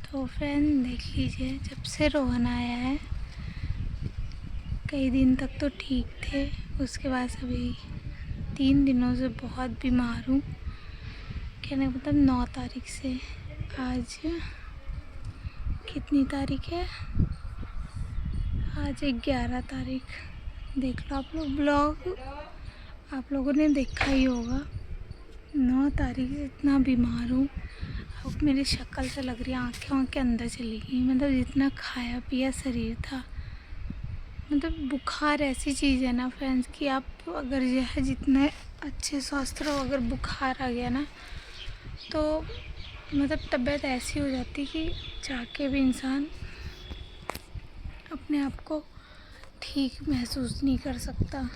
तो फ्रेंड देख लीजिए, जब से रोहन आया है कई दिन तक तो ठीक थे, उसके बाद अभी 3 दिनों से बहुत बीमार हूँ। कहने का मतलब 9 तारीख से, आज कितनी तारीख है, आज 11 तारीख। देख लो आप लोग, ब्लॉग आप लोगों ने देखा ही होगा। 9 तारीख से इतना बीमार हूँ। अब मेरी शक्ल से लग रही है आँखें के अंदर चली गई। मतलब जितना खाया पिया शरीर था, मतलब बुखार ऐसी चीज़ है ना फ्रेंड्स कि आप अगर जो है जितने अच्छे स्वस्थ रहो, अगर बुखार आ गया ना तो मतलब तबीयत ऐसी हो जाती कि जाके भी इंसान अपने आप को ठीक महसूस नहीं कर सकता।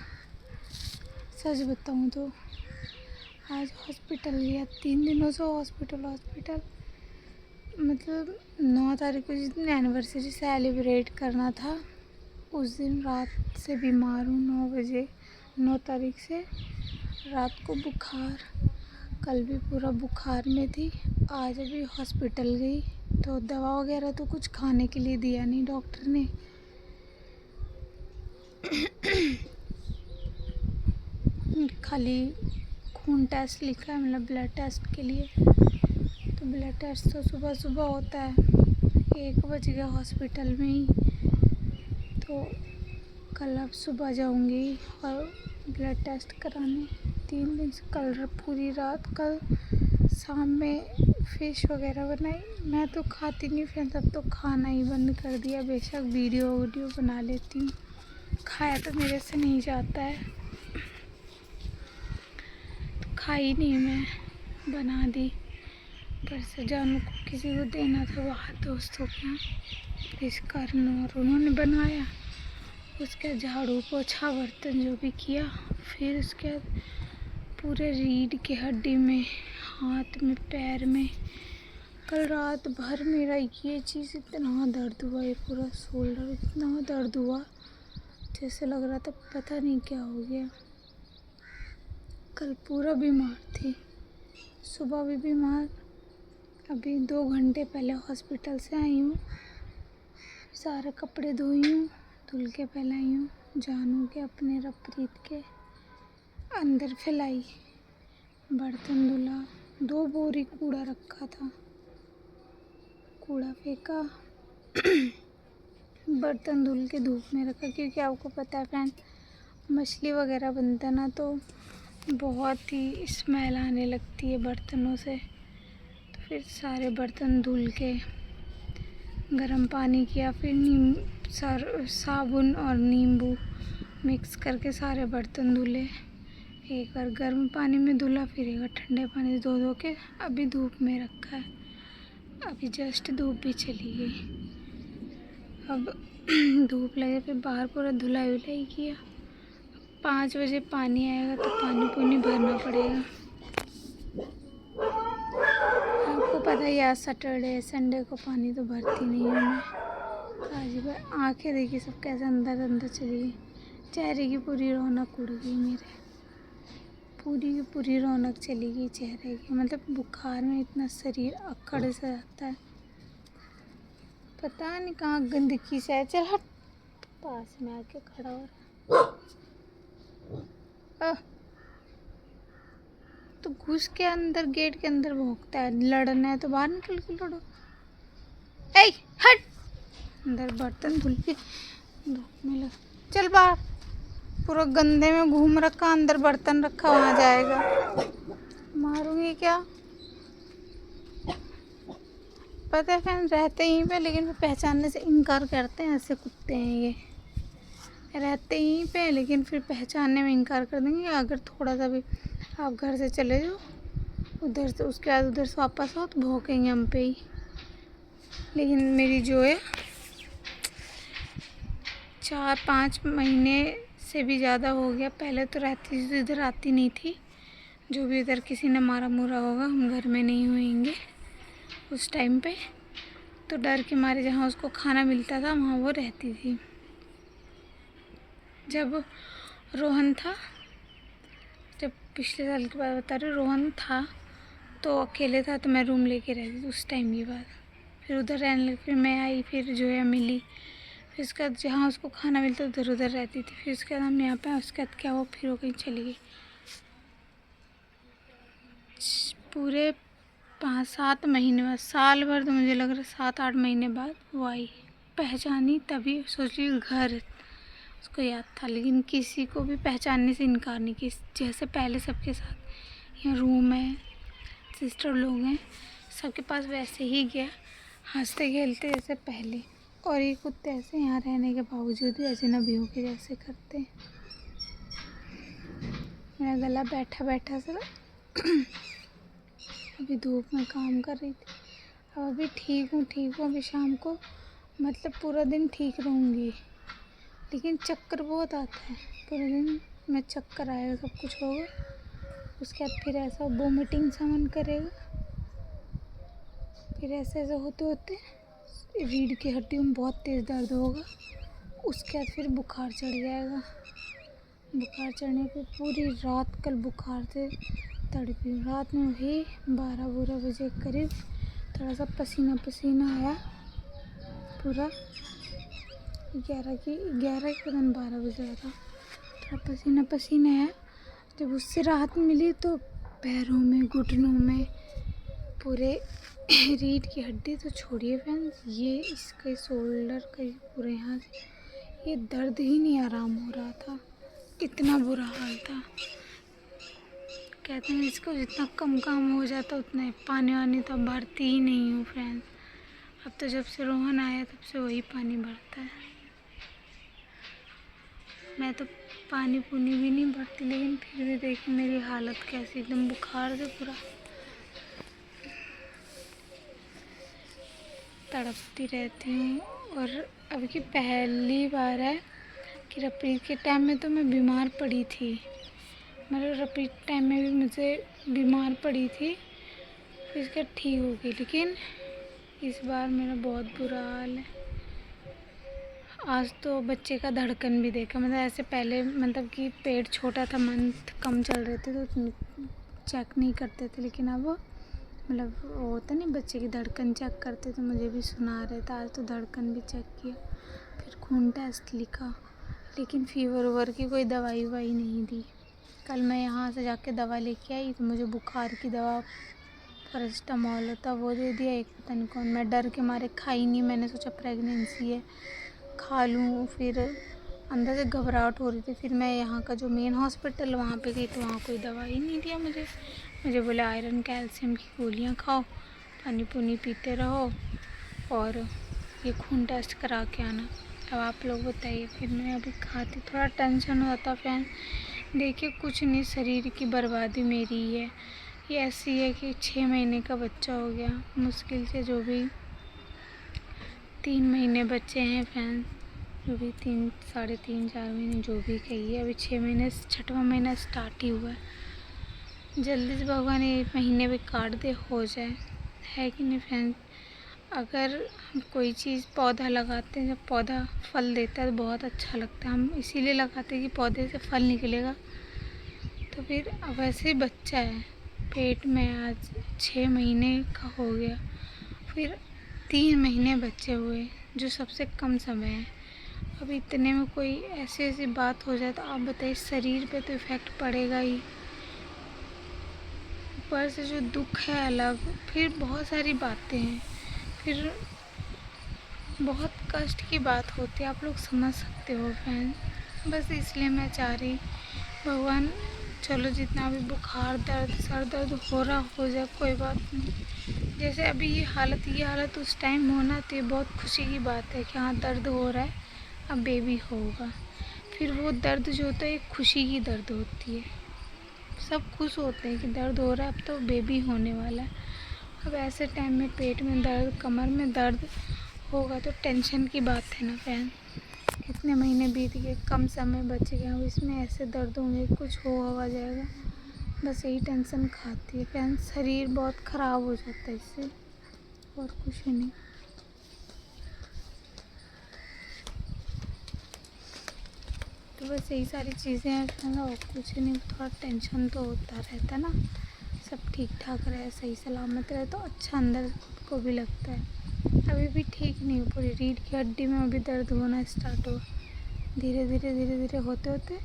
सच बताऊँ तो आज हॉस्पिटल गया, 3 दिनों से हॉस्पिटल। मतलब 9 तारीख को जिस दिन एनिवर्सरी सेलिब्रेट करना था उस दिन रात से बीमार हूँ। 9 बजे 9 तारीख से रात को बुखार, कल भी पूरा बुखार में थी। आज अभी हॉस्पिटल गई तो दवा वगैरह तो कुछ खाने के लिए दिया नहीं डॉक्टर ने। खाली खून टेस्ट लिखा है, मतलब ब्लड टेस्ट के लिए। तो ब्लड टेस्ट तो सुबह सुबह होता है, 1 बज गया हॉस्पिटल में ही। तो कल अब सुबह जाऊंगी और ब्लड टेस्ट कराने। 3 दिन से कल पूरी रात, कल शाम में फ़िश वगैरह बनाई। मैं तो खाती नहीं फ्रेंड्स, अब तो खाना ही बंद कर दिया। बेशक वीडियो बना लेती हूँ, खाया तो मेरे से नहीं जाता है, तो खाई नहीं। मैं बना दी, पर से जानू को किसी को देना था बाहर दोस्तों के यहाँ, इस कारण और उन्होंने बनाया। उसके झाड़ू पोछा बर्तन जो भी किया, फिर उसके बाद पूरे रीढ़ की हड्डी में, हाथ में, पैर में कल रात भर मेरा ये चीज़ इतना दर्द हुआ, ये पूरा शोल्डर इतना दर्द हुआ जैसे लग रहा था पता नहीं क्या हो गया। कल पूरा बीमार थी, सुबह भी बीमार। अभी 2 घंटे पहले हॉस्पिटल से आई हूँ, सारे कपड़े धोई हूँ, धुल के फैलाई हूँ, जानू के अपने रप्रीत के अंदर फैलाई, बर्तन धुला, 2 बोरी कूड़ा रखा था, कूड़ा फेंका, बर्तन धुल के धूप में रखा। क्योंकि आपको पता है फ्रेंड, मछली वगैरह बनता ना तो बहुत ही स्मेल आने लगती है बर्तनों से। तो फिर सारे बर्तन धुल के गर्म पानी किया, फिर साबुन और नींबू मिक्स करके सारे बर्तन धुले। एक बार गर्म पानी में धुला, फिर एक बार ठंडे पानी से धो के अभी धूप में रखा है। अभी जस्ट धूप भी चली गई। अब धूप लगे, फिर बाहर पूरा धुलाई किया। 5 बजे पानी आएगा तो पानी पुनी भरना पड़ेगा। आपको पता ही, आज सैटरडे संडे को पानी तो भरती नहीं हूँ मैं। आज आँखें देखी सब कैसे अंदर चली गई, चेहरे की पूरी रौनक उड़ गई मेरे, पूरी की पूरी रौनक चली गई चेहरे की। मतलब बुखार में इतना शरीर अकड़ सा जाता है, पता नहीं कहाँ गंदगी से है। चल हट, पास में आके खड़ा हो रहा। तो घुस के अंदर गेट के अंदर भौंकता है, लड़ना है तो बाहर निकल के लड़ो। ए हट, अंदर बर्तन धुल के धूप में लग, चल बाहर। पूरा गंदे में घूम रखा, अंदर बर्तन रखा, वहाँ जाएगा। मारूंगी क्या, पता है फैन रहते यहीं पे, लेकिन वो पहचानने से इनकार करते हैं। ऐसे कुत्ते हैं ये, रहते यहीं पे लेकिन फिर पहचानने में इनकार कर देंगे। अगर थोड़ा सा भी आप घर से चले जाओ उधर से, उसके बाद उधर से वापस आओ तो भौंकेंगे हम पे ही। लेकिन मेरी जो है 4-5 महीने से भी ज़्यादा हो गया, पहले तो रहती थी इधर, आती नहीं थी। जो भी इधर किसी ने मारा मुरा होगा, हम घर में नहीं होंगे उस टाइम पे, तो डर के मारे जहाँ उसको खाना मिलता था वहाँ वो रहती थी। जब रोहन था, जब पिछले साल की बात बता रही हूँ, रोहन था तो अकेले था, तो मैं रूम लेके रहती थी उस टाइम की बात। फिर उधर रहने लगी। फिर मैं आई, फिर जो है मिली। फिर उसके बाद जहाँ उसको खाना मिलता उधर उधर रहती थी। फिर उसके बाद हम यहाँ पे आए। उसके बाद क्या हुआ, फिर वो कहीं चली गई। पूरे 5-7 महीने बाद, साल भर तो मुझे लग रहा है 7-8 महीने बाद वो आई। पहचानी तभी, सोच ली घर उसको याद था, लेकिन किसी को भी पहचानने से इनकार नहीं की। जैसे पहले सबके साथ यहाँ रूम है, सिस्टर लोग हैं, सबके पास वैसे ही गया, हंसते खेलते जैसे पहले। और ये कुत्ते ऐसे यहाँ रहने के बावजूद भी अजनबियों के जैसे करते हैं। मेरा गला बैठा बैठा सा अभी धूप में काम कर रही थी। अब अभी ठीक हूँ। अभी शाम को मतलब पूरा दिन ठीक रहूँगी, लेकिन चक्कर बहुत आता है। पूरे दिन में चक्कर आएगा, सब कुछ होगा। उसके बाद फिर ऐसा वोमिटिंग सा मन करेगा। फिर ऐसे होते होते रीढ़ की हड्डियों में बहुत तेज़ दर्द होगा। उसके बाद फिर बुखार चढ़ जाएगा। बुखार चढ़ने पे पूरी रात कल बुखार से तड़पी। रात में वही 12-12 बजे करीब थोड़ा सा पसीना आया। पूरा 11 के पता नहीं 12 बजे लगा, थोड़ा पसीना आया। जब उससे राहत मिली तो पैरों में, घुटनों में, पूरे रीढ़ की हड्डी तो छोड़िए फ्रेंड्स, ये इसके शोल्डर का पूरे यहाँ से ये दर्द ही नहीं आराम हो रहा था। इतना बुरा हाल था। कहते हैं इसको जितना कम काम हो जाता उतना पानी वानी तो भरती ही नहीं हूँ फ्रेंड्स। अब तो जब से रोहन आया तब से वही पानी भरता है। मैं तो पानी पुनी भी नहीं भरती, लेकिन फिर भी देखिए मेरी हालत कैसी, एकदम बुखार से पूरा तड़पती रहती हूँ। और अभी की पहली बार है कि रपीट के टाइम में तो मैं बीमार पड़ी थी। मतलब रपीट टाइम में भी मुझे बीमार पड़ी थी, फिर इसका ठीक हो गई। लेकिन इस बार मेरा बहुत बुरा हाल है। आज तो बच्चे का धड़कन भी देखा। मतलब ऐसे पहले मतलब कि पेट छोटा था, मंथ कम चल रहे थे तो चेक नहीं करते थे, लेकिन अब मतलब वो होता नहीं बच्चे की धड़कन चेक करते, तो मुझे भी सुना रहे थे। आज तो धड़कन भी चेक किया, फिर खून टेस्ट लिखा, लेकिन फीवर ओवर की कोई दवाई नहीं दी। कल मैं यहाँ से जाके दवा लेके आई तो मुझे बुखार की दवा पैरासिटामॉल होता वो दे दिया, एक पता नहीं कौन। मैं डर के मारे खाई नहीं, मैंने सोचा प्रेगनेंसी है खा लूँ। फिर अंदर से घबराहट हो रही थी। फिर मैं यहाँ का जो मेन हॉस्पिटल वहाँ पे गई तो वहाँ कोई दवाई नहीं दिया मुझे बोले आयरन कैल्शियम की गोलियाँ खाओ, पानी पुनी पीते रहो और ये खून टेस्ट करा के आना। अब आप लोग बताइए। फिर मैं अभी खाती, थोड़ा टेंशन होता फ्रेंड। देखिए कुछ नहीं, शरीर की बर्बादी मेरी ही है। ये ऐसी है कि 6 महीने का बच्चा हो गया मुश्किल से, जो भी 3 महीने बच्चे हैं फ्रेंड, जो भी 3, साढ़े 3-4 महीने जो भी कहिए, अभी 6 महीने, 6वां महीना स्टार्ट ही हुआ है। जल्दी से भगवान 1 महीने भी काट दे, हो जाए, है कि नहीं फ्रेंड। अगर हम कोई चीज़ पौधा लगाते हैं, जब पौधा फल देता है तो बहुत अच्छा लगता है। हम इसीलिए लगाते हैं कि पौधे से फल निकलेगा। तो फिर अब ऐसे ही बच्चा है पेट में, आज 6 महीने का हो गया, फिर 3 महीने बच्चे हुए, जो सबसे कम समय है। अब इतने में कोई ऐसी बात हो जाए तो आप बताइए, शरीर पे तो इफ़ेक्ट पड़ेगा ही। ऊपर से जो दुख है अलग, फिर बहुत सारी बातें हैं, फिर बहुत कष्ट की बात होती है, आप लोग समझ सकते हो फ्रेंड। बस इसलिए मैं चाह रही भगवान, चलो जितना भी बुखार, दर्द, सर दर्द हो रहा हो जाए, कोई बात नहीं। जैसे अभी ये हालत उस टाइम होना तो ये बहुत खुशी की बात है कि हाँ दर्द हो रहा है, अब बेबी होगा। फिर वो दर्द जो होता है एक खुशी की दर्द होती है, सब खुश होते हैं कि दर्द हो रहा है, अब तो बेबी होने वाला है। अब ऐसे टाइम में पेट में दर्द, कमर में दर्द होगा तो टेंशन की बात है ना फ्रेंड। कितने महीने बीत गए, कम समय बच गया, अब इसमें ऐसे दर्द होंगे, कुछ हो जाएगा, बस यही टेंशन खाती है फ्रेंड। शरीर बहुत ख़राब हो जाता है इससे, और कुछ नहीं। तो बस यही सारी चीज़ें हैं फ्रेंड, और कुछ नहीं। थोड़ा टेंशन तो होता रहता है ना। सब ठीक ठाक रहे, सही सलामत रहे तो अच्छा, अंदर को भी लगता है। अभी भी ठीक नहीं, पूरी रीढ़ की हड्डी में अभी दर्द होना स्टार्ट हुआ। धीरे धीरे होते होते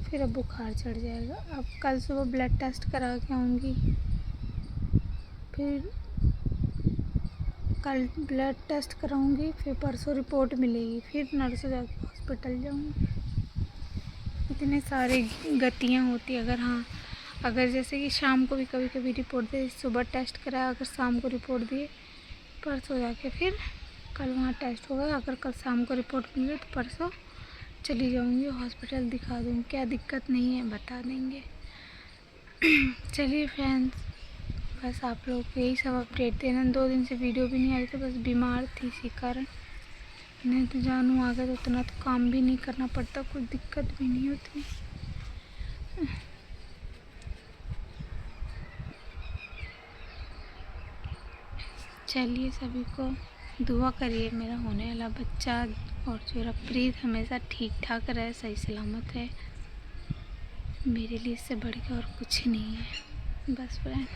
फिर अब बुखार चढ़ जाएगा। अब कल सुबह ब्लड टेस्ट करा के आऊँगी, फिर कल ब्लड टेस्ट कराऊंगी, फिर परसों रिपोर्ट मिलेगी, फिर नर्सों जाके हॉस्पिटल जाऊंगी। इतने सारे गतियाँ होती है। अगर जैसे कि शाम को भी कभी कभी रिपोर्ट दे, सुबह टेस्ट कराया, अगर शाम को रिपोर्ट दिए, परसों जाके फिर कल वहाँ टेस्ट होगा। अगर कल शाम को रिपोर्ट मिले तो परसों चली जाऊंगी हॉस्पिटल, दिखा दूँगी। क्या दिक्कत नहीं है बता देंगे। चलिए फ्रेंड्स, बस आप लोग को यही सब अपडेट देना। 2 दिन से वीडियो भी नहीं आ रही थी, बस बीमार थी इसी कारण। नहीं तो जानू आ गए तो उतना तो काम भी नहीं करना पड़ता, कोई दिक्कत भी नहीं होती। चलिए, सभी को दुआ करिए मेरा होने वाला बच्चा और जो प्रीत हमेशा ठीक ठाक रहे, सही सलामत है। मेरे लिए इससे बढ़ के और कुछ नहीं है। बस फ्रेंड।